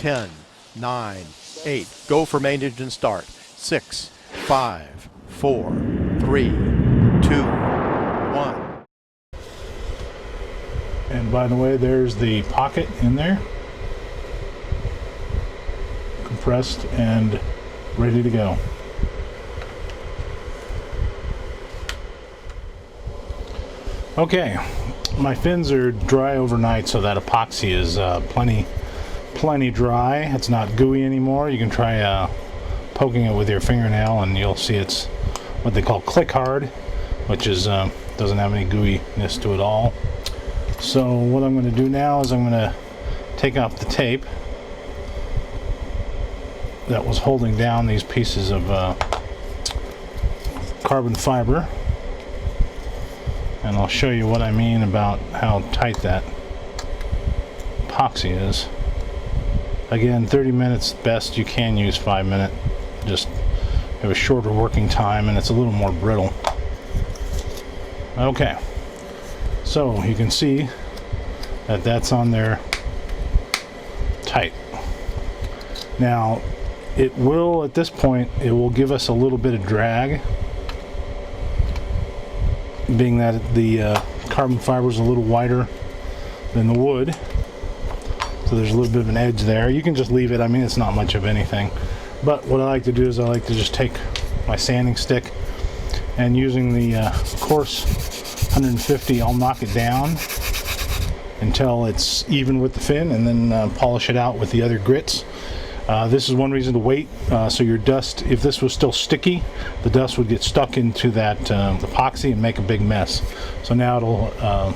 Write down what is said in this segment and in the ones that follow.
10, 9, 8. Go for main engine start. 6, 5, 4, 3, 2, 1. And by the way, there's the pocket in there, compressed and ready to go. Okay, my fins are dry overnight, so that epoxy is plenty dry. It's not gooey anymore. You can try poking it with your fingernail and you'll see it's what they call click hard, which is doesn't have any gooiness to it all. So what I'm going to do now is I'm going to take off the tape that was holding down these pieces of carbon fiber, and I'll show you what I mean about how tight that epoxy is. Again, 30 minutes best. You can use 5 minute, just have a shorter working time and it's a little more brittle. Okay, so you can see that that's on there tight. Now it will, at this point, it will give us a little bit of drag, being that the carbon fiber is a little wider than the wood, so there's a little bit of an edge there. You can just leave it. I mean, it's not much of anything, but what I like to do is I like to just take my sanding stick and using the coarse 150, I'll knock it down until it's even with the fin, and then polish it out with the other grits. This is one reason to wait, so your dust, if this was still sticky, the dust would get stuck into that epoxy and make a big mess. So now it'll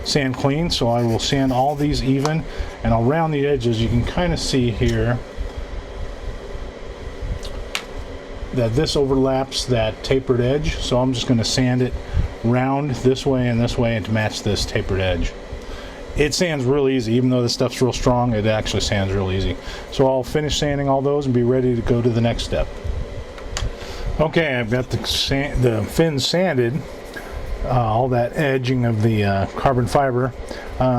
sand clean, so I will sand all these even, and I'll round the edges. You can kind of see here that this overlaps that tapered edge, so I'm just going to sand it round this way and to match this tapered edge. It sands real easy, even though this stuff's real strong, it actually sands real easy. So I'll finish sanding all those and be ready to go to the next step. Okay, I've got the fins sanded, all that edging of the carbon fiber.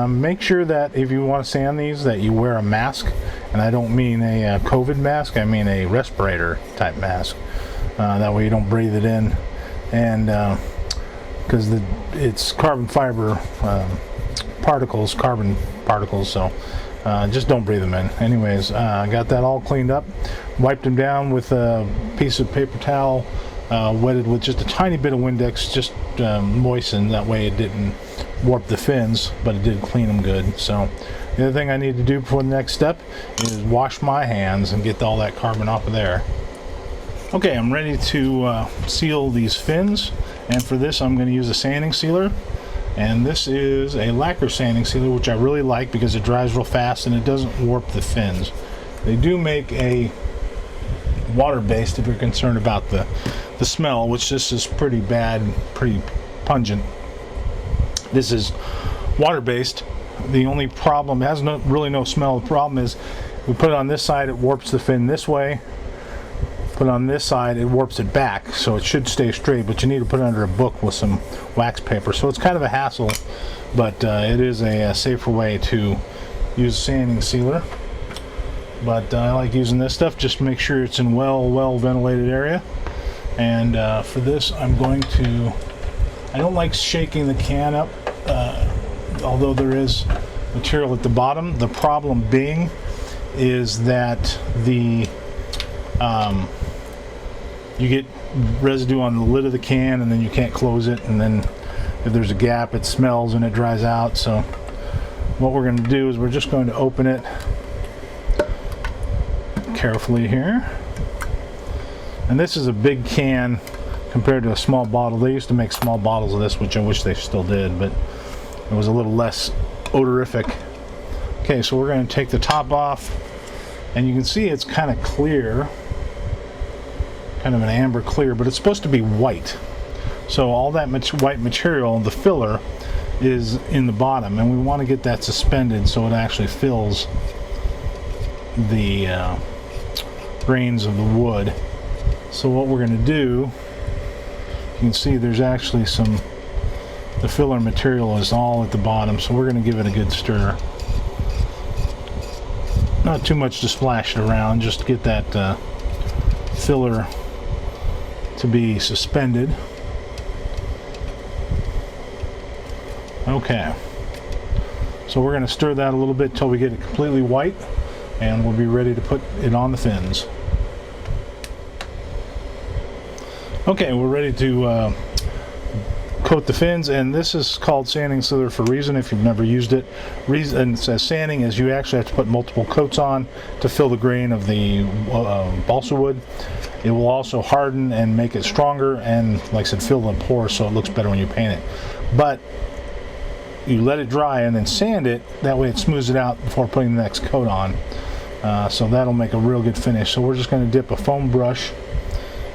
Make sure that if you want to sand these, that you wear a mask, and I don't mean a COVID mask, I mean a respirator type mask. That way you don't breathe it in, and because it's carbon fiber carbon particles, so just don't breathe them in. Anyways, I got that all cleaned up, wiped them down with a piece of paper towel, wetted with just a tiny bit of Windex, just moistened, that way it didn't warp the fins, but it did clean them good. So the other thing I need to do before the next step is wash my hands and get all that carbon off of there. Okay, I'm ready to seal these fins, and for this I'm going to use a sanding sealer. And this is a lacquer sanding sealer, which I really like because it dries real fast and it doesn't warp the fins. They do make a water-based if you're concerned about the smell, which this is pretty bad, pretty pungent. This is water-based. The only problem, it has really no smell. The problem is we put it on this side, it warps the fin this way. Put it on this side, it warps it back, so it should stay straight, but you need to put it under a book with some wax paper. So it's kind of a hassle, but it is a safer way to use a sanding sealer. But I like using this stuff just to make sure it's in well ventilated area. And for this, I'm going to, I don't like shaking the can up, although there is material at the bottom. The problem being is that the you get residue on the lid of the can, and then you can't close it, and then if there's a gap it smells and it dries out. So what we're going to do is we're just going to open it carefully here, and this is a big can compared to a small bottle. They used to make small bottles of this, which I wish they still did, but it was a little less odorific. Okay, so we're going to take the top off, and you can see it's kind of clear, kind of an amber clear, but it's supposed to be white. So all that white material, the filler, is in the bottom, and we want to get that suspended so it actually fills the grains of the wood. So what we're going to do, you can see there's actually the filler material is all at the bottom, so we're going to give it a good stir. Not too much to splash it around, just to get that filler to be suspended. Okay, so we're going to stir that a little bit till we get it completely white, and we'll be ready to put it on the fins. Okay, we're ready to coat the fins, and this is called sanding sealer for a reason if you've never used it. Reason it says sanding is you actually have to put multiple coats on to fill the grain of the balsa wood. It will also harden and make it stronger, and like I said, fill the pores so it looks better when you paint it. But you let it dry and then sand it, that way it smooths it out before putting the next coat on. So that'll make a real good finish. So we're just going to dip a foam brush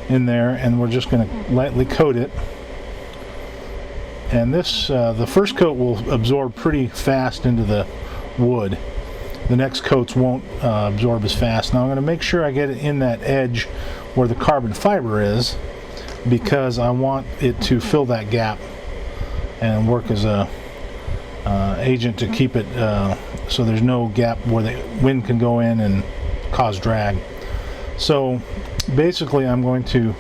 in there, and we're just going to lightly coat it. And this, the first coat will absorb pretty fast into the wood. The next coats won't absorb as fast. Now I'm going to make sure I get it in that edge where the carbon fiber is, because I want it to fill that gap and work as a agent to keep it so there's no gap where the wind can go in and cause drag. So basically I'm going to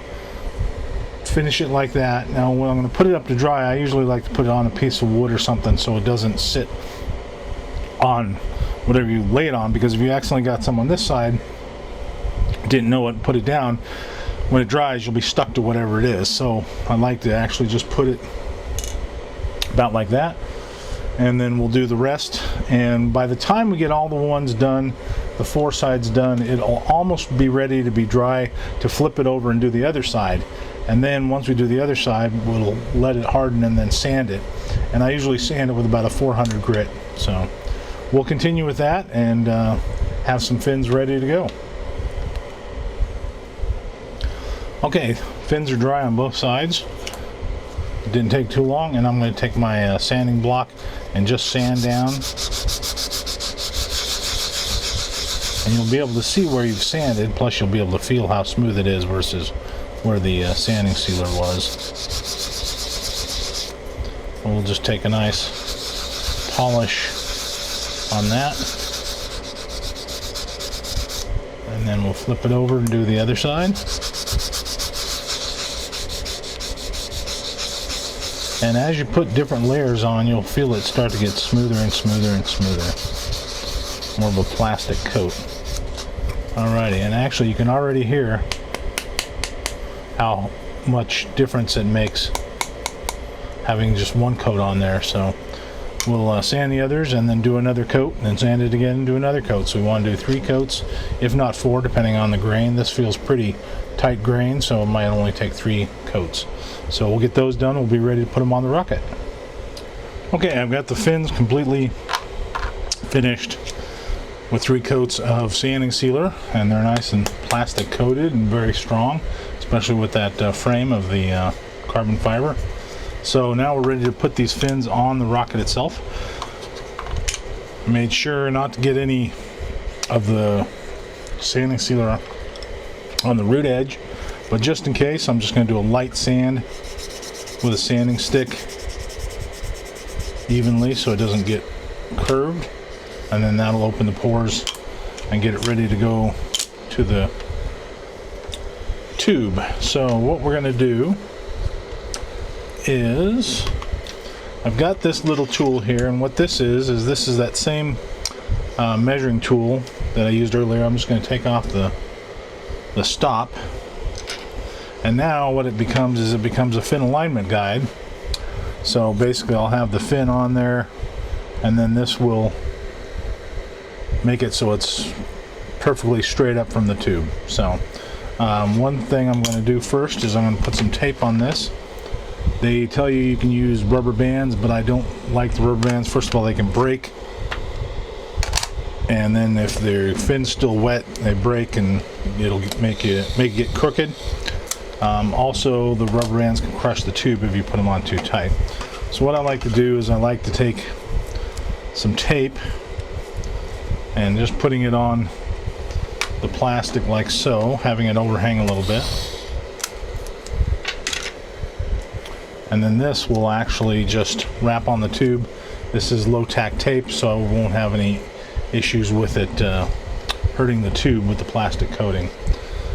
finish it like that. Now when I'm going to put it up to dry, I usually like to put it on a piece of wood or something so it doesn't sit on whatever you lay it on, because if you accidentally got some on this side, didn't know it, put it down, when it dries you'll be stuck to whatever it is. So I like to actually just put it about like that, and then we'll do the rest. And by the time we get all the ones done, the four sides done, it'll almost be ready to be dry to flip it over and do the other side. And then once we do the other side, we'll let it harden and then sand it. And I usually sand it with about a 400 grit. So we'll continue with that and have some fins ready to go. Okay, fins are dry on both sides. It didn't take too long, and I'm going to take my sanding block and just sand down. And you'll be able to see where you've sanded, plus you'll be able to feel how smooth it is versus where the sanding sealer was. We'll just take a nice polish on that, and then we'll flip it over and do the other side. And as you put different layers on, you'll feel it start to get smoother and smoother and smoother. More of a plastic coat. Alrighty, and actually you can already hear how much difference it makes having just one coat on there. So we'll sand the others and then do another coat, and then sand it again and do another coat. So we want to do 3 coats, if not 4, depending on the grain. This feels pretty tight grain, so it might only take 3 coats. So we'll get those done. We'll be ready to put them on the rocket. Okay, I've got the fins completely finished with 3 coats of sanding sealer, and they're nice and plastic coated and very strong, especially with that frame of the carbon fiber. So now we're ready to put these fins on the rocket itself. Made sure not to get any of the sanding sealer on the root edge, but just in case, I'm just going to do a light sand with a sanding stick evenly so it doesn't get curved, and then that'll open the pores and get it ready to go to the tube. So what we're going to do is, I've got this little tool here, and what this is this is that same measuring tool that I used earlier. I'm just going to take off the stop, and now what it becomes is it becomes a fin alignment guide. So basically I'll have the fin on there, and then this will make it so it's perfectly straight up from the tube. So one thing I'm going to do first is I'm going to put some tape on this. They tell you you can use rubber bands, but I don't like the rubber bands. First of all, they can break, and then if their fin's still wet, they break and it'll make it get crooked. Also, the rubber bands can crush the tube if you put them on too tight. So what I like to do is I like to take some tape and just putting it on the plastic like so, having it overhang a little bit. And then this will actually just wrap on the tube. This is low tack tape, so I won't have any issues with it hurting the tube with the plastic coating.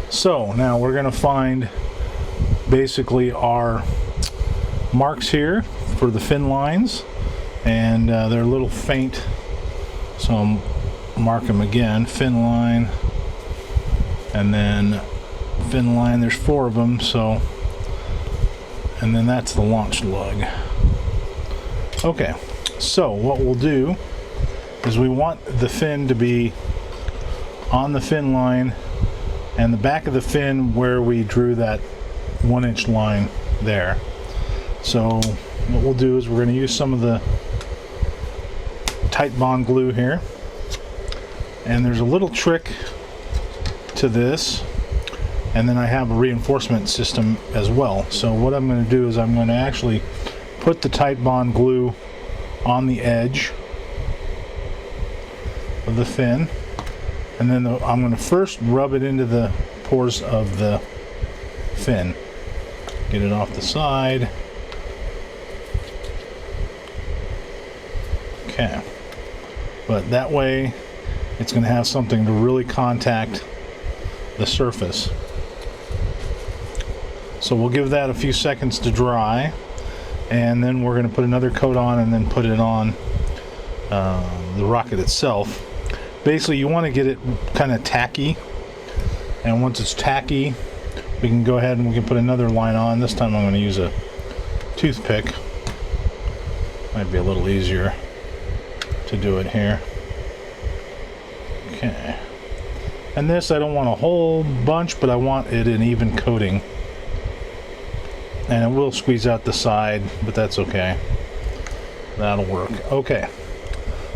So now we're going to find basically our marks here for the fin lines, and they're a little faint, so I'll mark them again. Fin line, and then fin line, there's 4 of them, so, and then that's the launch lug. Okay, so what we'll do is we want the fin to be on the fin line and the back of the fin where we drew that 1-inch line there. So what we'll do is we're going to use some of the tight bond glue here, and there's a little trick to this, and then I have a reinforcement system as well. So what I'm going to do is I'm going to actually put the tight bond glue on the edge of the fin, and then I'm going to first rub it into the pores of the fin, get it off the side. Okay, but that way it's going to have something to really contact the surface. So we'll give that a few seconds to dry, and then we're going to put another coat on and then put it on the rocket itself. Basically you want to get it kind of tacky, and once it's tacky we can go ahead and we can put another line on. This time I'm going to use a toothpick. Might be a little easier to do it here. Okay, and this I don't want a whole bunch, but I want it an even coating, and it will squeeze out the side, but that's okay, that'll work. Okay,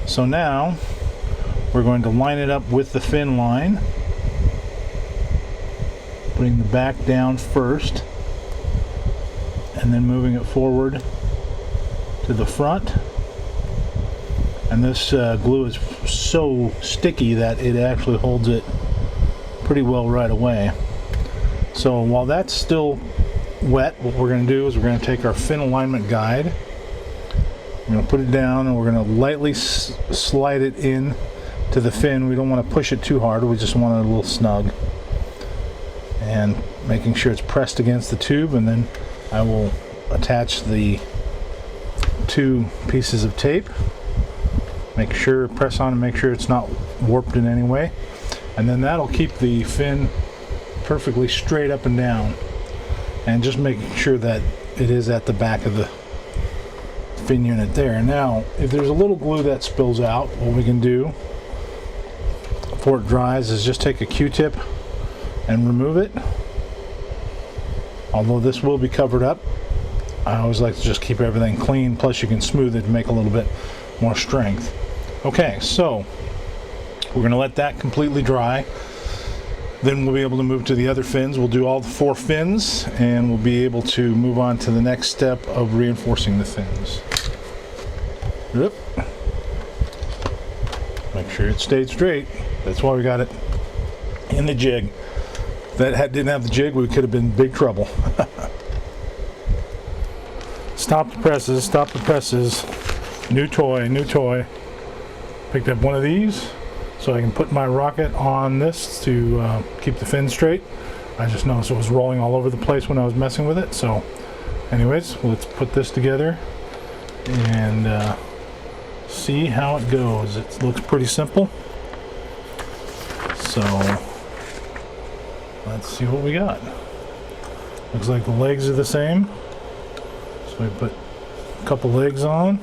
so now we're going to line it up with the fin line, putting the back down first and then moving it forward to the front. And this glue is so sticky that it actually holds it pretty well right away. So while that's still wet, what we're going to do is we're going to take our fin alignment guide, we're going to put it down, and we're going to lightly slide it in to the fin. We don't want to push it too hard, we just want it a little snug, and making sure it's pressed against the tube. And then I will attach the 2 pieces of tape. Make sure, press on and make sure it's not warped in any way, and then that'll keep the fin perfectly straight up and down, and just making sure that it is at the back of the fin unit there. Now if there's a little glue that spills out, what we can do before it dries is just take a Q-tip and remove it. Although this will be covered up, I always like to just keep everything clean, plus you can smooth it to make a little bit more strength. Okay, so we're going to let that completely dry. Then we'll be able to move to the other fins. We'll do all the 4 fins, and we'll be able to move on to the next step of reinforcing the fins. Yep. Make sure it stayed straight. That's why we got it in the jig. If that didn't have the jig, we could have been in big trouble. Stop the presses, stop the presses. New toy, new toy. Picked up one of these so I can put my rocket on this to keep the fin straight. I just noticed it was rolling all over the place when I was messing with it. So anyways, let's put this together and see how it goes. It looks pretty simple. So let's see what we got. Looks like the legs are the same. So we put a couple legs on.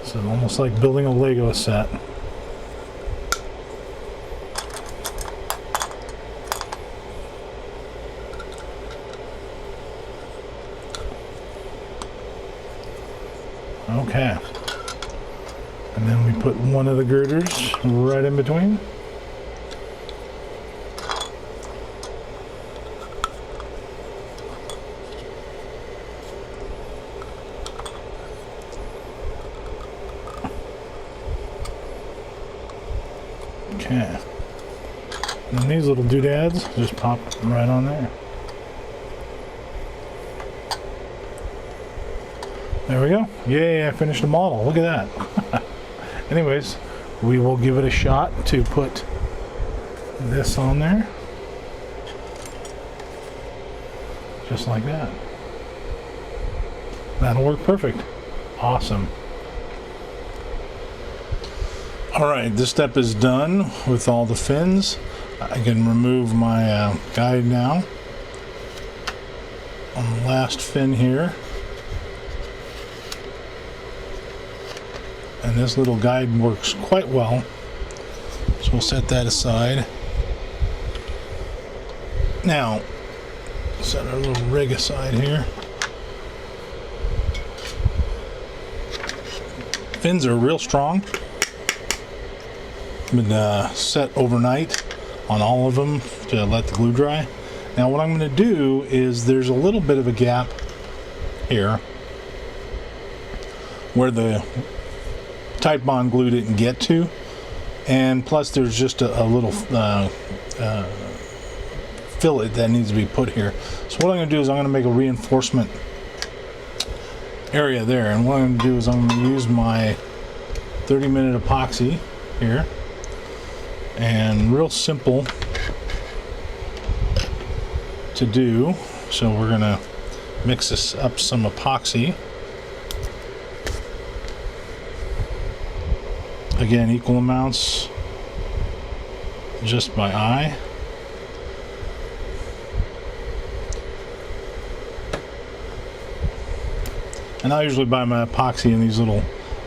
So almost like building a Lego set. Okay. And then we put one of the girders right in between. Okay. And these little doodads just pop right on there. There we go. Yay, I finished the model. Look at that. Anyways, we will give it a shot to put this on there. Just like that. That'll work perfect. Awesome. Alright, this step is done with all the fins. I can remove my guide now on the last fin here. And this little guide works quite well. So we'll set that aside. Now, set our little rig aside here. Fins are real strong. Been set overnight on all of them to let the glue dry. Now what I'm going to do is there's a little bit of a gap here where the Tide Bond glue didn't get to, and plus there's just a little fillet that needs to be put here. So what I'm going to do is I'm going to make a reinforcement area there, and what I'm going to do is I'm going to use my 30-minute epoxy here, and real simple to do. So we're going to mix this up some epoxy. Again, equal amounts just by eye. And I usually buy my epoxy in these little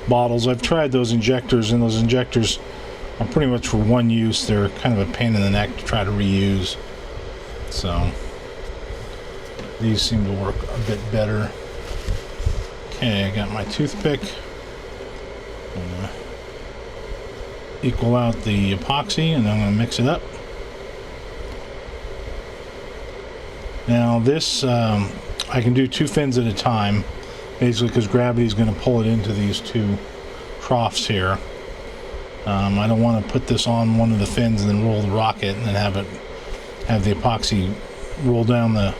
bottles. I've tried those injectors, and those injectors are pretty much for one use. They're kind of a pain in the neck to try to reuse. So these seem to work a bit better. Okay, I got my toothpick. Equal out the epoxy, and I'm going to mix it up. Now this I can do 2 fins at a time, basically because gravity is going to pull it into these 2 troughs here. I don't want to put this on one of the fins and then roll the rocket and then have the epoxy roll down the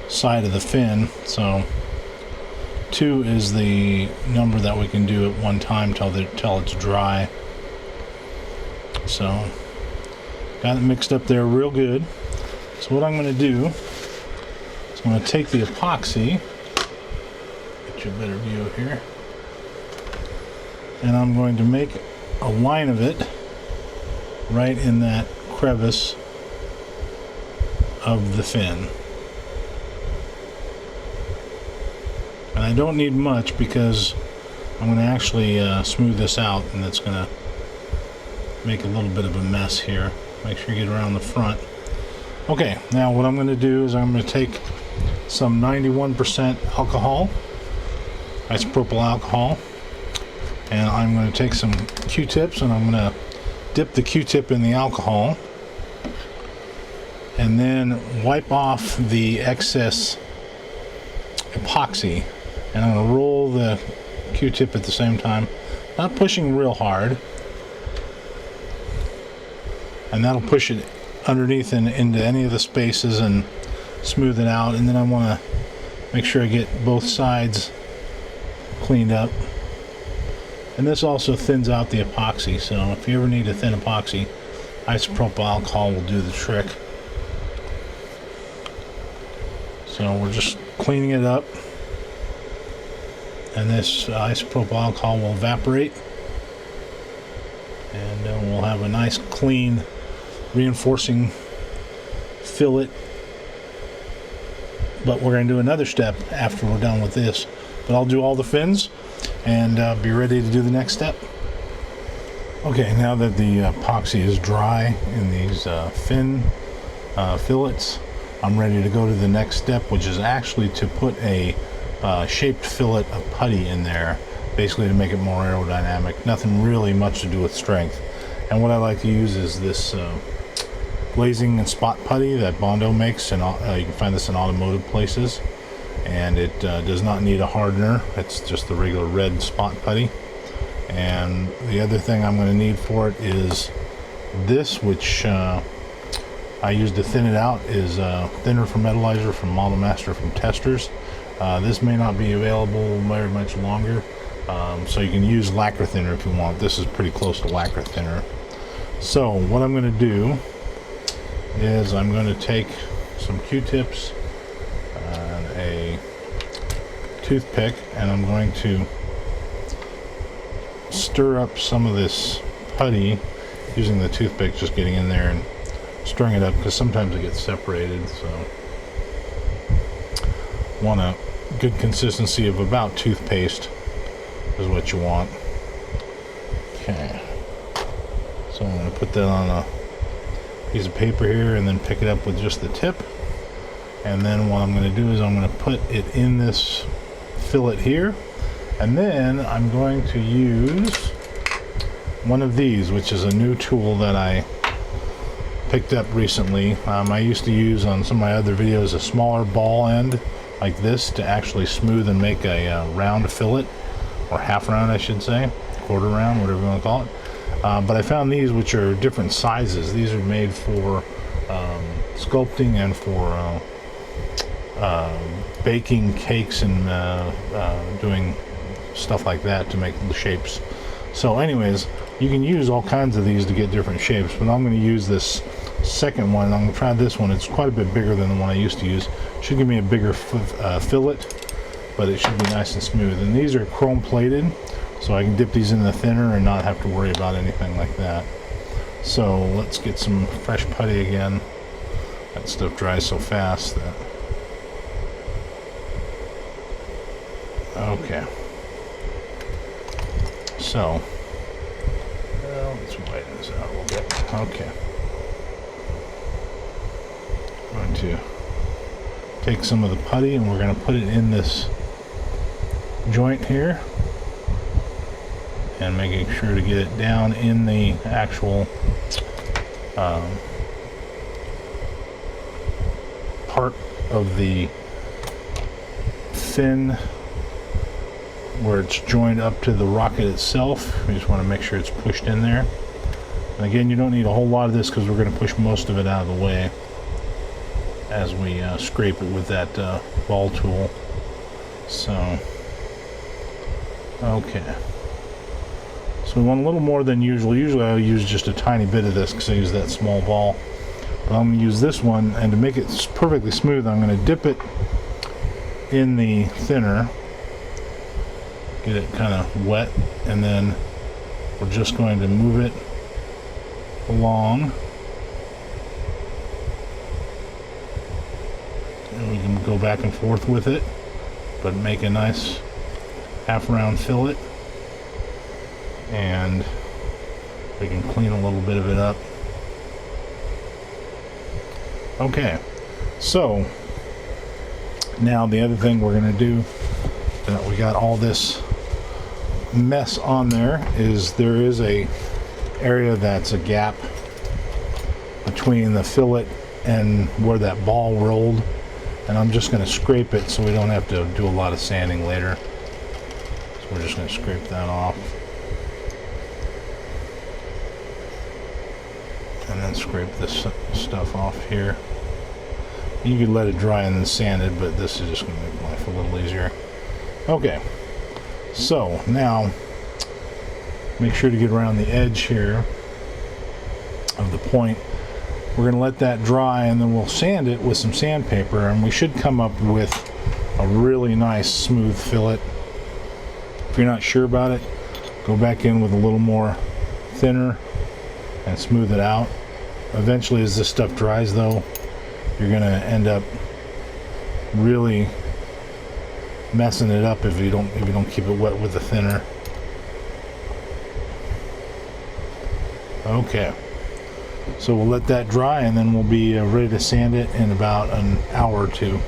side of the fin. So 2 is the number that we can do at one time till it's dry. So got it mixed up there real good. So what I'm going to do is I'm going to take the epoxy, get you a better view here, and I'm going to make a line of it right in that crevice of the fin. And I don't need much because I'm going to actually smooth this out, and it's going to make a little bit of a mess here. Make sure you get around the front. Okay, now what I'm going to do is I'm going to take some 91% alcohol, isopropyl alcohol, and I'm going to take some Q-tips, and I'm going to dip the Q-tip in the alcohol and then wipe off the excess epoxy, and I'm going to roll the Q-tip at the same time, not pushing real hard, and that'll push it underneath and into any of the spaces and smooth it out. And then I want to make sure I get both sides cleaned up. And this also thins out the epoxy, so if you ever need a thin epoxy, isopropyl alcohol will do the trick. So we're just cleaning it up, and this isopropyl alcohol will evaporate, and then we'll have a nice clean reinforcing fillet. But we're going to do another step after we're done with this. But I'll do all the fins and be ready to do the next step. Okay, now that the epoxy is dry in these fin fillets, I'm ready to go to the next step, which is actually to put a shaped fillet of putty in there, basically to make it more aerodynamic. Nothing really much to do with strength. And what I like to use is this glazing and spot putty that Bondo makes, and you can find this in automotive places. And it does not need a hardener. It's just the regular red spot putty. And the other thing I'm going to need for it is this, which I used to thin it out is thinner for metallizer from Model Master from Testers. This may not be available very much longer, so you can use lacquer thinner if you want. This is pretty close to lacquer thinner. So what I'm going to do is I'm going to take some Q-tips and a toothpick, and I'm going to stir up some of this putty using the toothpick, just getting in there and stirring it up, because sometimes it gets separated. So want a good consistency of about toothpaste is what you want. Okay, so I'm going to put that on a piece of paper here and then pick it up with just the tip. And then what I'm going to do is I'm going to put it in this fillet here, and then I'm going to use one of these, which is a new tool that I picked up recently. I used to use on some of my other videos a smaller ball end like this to actually smooth and make a round fillet, or half round I should say, quarter round, whatever you want to call it. But I found these, which are different sizes. These are made for sculpting and for baking cakes and doing stuff like that to make the shapes. So anyways, you can use all kinds of these to get different shapes, but I'm going to use this second one. I'm going to try this one. It's quite a bit bigger than the one I used to use. Should give me a bigger fillet, but it should be nice and smooth. And these are chrome plated, so I can dip these in the thinner and not have to worry about anything like that. So let's get some fresh putty again. That stuff dries so fast that... Okay. So, let's widen this out a little bit. Okay. I'm going to take some of the putty and we're going to put it in this joint here, and making sure to get it down in the actual part of the fin where it's joined up to the rocket itself. We just want to make sure it's pushed in there. And again, you don't need a whole lot of this because we're going to push most of it out of the way as we scrape it with that ball tool. So, okay. So we want a little more than usual. Usually I'll use just a tiny bit of this because I use that small ball. But I'm going to use this one, and to make it perfectly smooth, I'm going to dip it in the thinner, get it kind of wet, and then we're just going to move it along. And we can go back and forth with it, but make a nice half round fillet. And we can clean a little bit of it up. Okay, so now the other thing we're going to do, that we got all this mess on there, is there is a area that's a gap between the fillet and where that ball rolled, and I'm just going to scrape it so we don't have to do a lot of sanding later. So we're just going to scrape that off. And then scrape this stuff off here. You could let it dry and then sand it, but this is just going to make life a little easier. Okay, so now make sure to get around the edge here of the point. We're going to let that dry, and then we'll sand it with some sandpaper, and we should come up with a really nice smooth fillet. If you're not sure about it, go back in with a little more thinner and smooth it out. Eventually, as this stuff dries though, you're going to end up really messing it up if you don't keep it wet with the thinner. Okay, so we'll let that dry, and then we'll be ready to sand it in about an hour or two.